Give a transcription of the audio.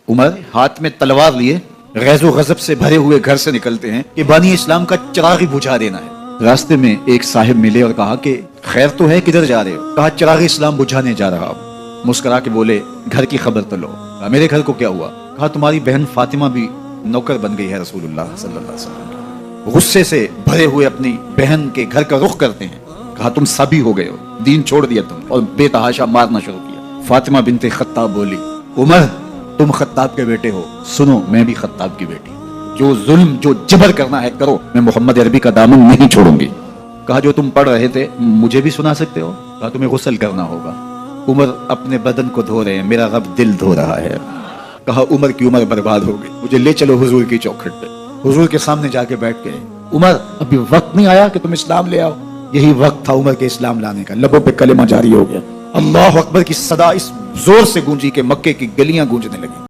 عمر ہاتھ میں تلوار لیے غیظ و غضب سے بھرے ہوئے گھر سے نکلتے ہیں کہ بانی اسلام کا چراغ ہی بجھا دینا ہے۔ راستے میں ایک صاحب ملے اور کہا کہ خیر تو ہے، کدھر جا رہے ہو؟ کہا چراغ اسلام بجھانے جا رہا ہوں۔ مسکرا کے بولے گھر کی خبر تو لو۔ کہا میرے گھر کو کیا ہوا؟ کہا تمہاری بہن فاطمہ بھی نوکر بن گئی ہے رسول اللہ صلی اللہ علیہ وسلم۔ غصے سے بھرے ہوئے اپنی بہن کے گھر کا رخ کرتے ہیں۔ کہا تم سبھی ہو گئے ہو، دین چھوڑ دیا تم اور بے تحاشا مارنا شروع کیا۔ فاطمہ بنت خطاب بولی عمر تم خطاب کے بیٹے ہو، سنو میں بھی خطاب کی بیٹی ہوں، جو ظلم جو جبر کرنا ہے کرو، میں محمد عربی کا دامن نہیں چھوڑوں گی۔ کہا جو تم پڑھ رہے تھے مجھے بھی سنا سکتے ہو؟ کہا تمہیں غسل کرنا ہوگا۔ عمر اپنے بدن کو دھو رہے ہیں، میرا رب دل دھو رہا ہے۔ کہا عمر کی عمر برباد ہو گئی، مجھے لے چلو حضور کی چوکھٹ پہ۔ حضور کے سامنے جا کے بیٹھ گئے۔ عمر ابھی وقت نہیں آیا کہ تم اسلام لے آؤ؟ یہی وقت تھا عمر کے اسلام لانے کا۔ لبوں پہ کلمہ جاری ہو گیا، اللہ اکبر کی صدا اس زور سے گونجی کہ مکے کی گلیاں گونجنے لگی۔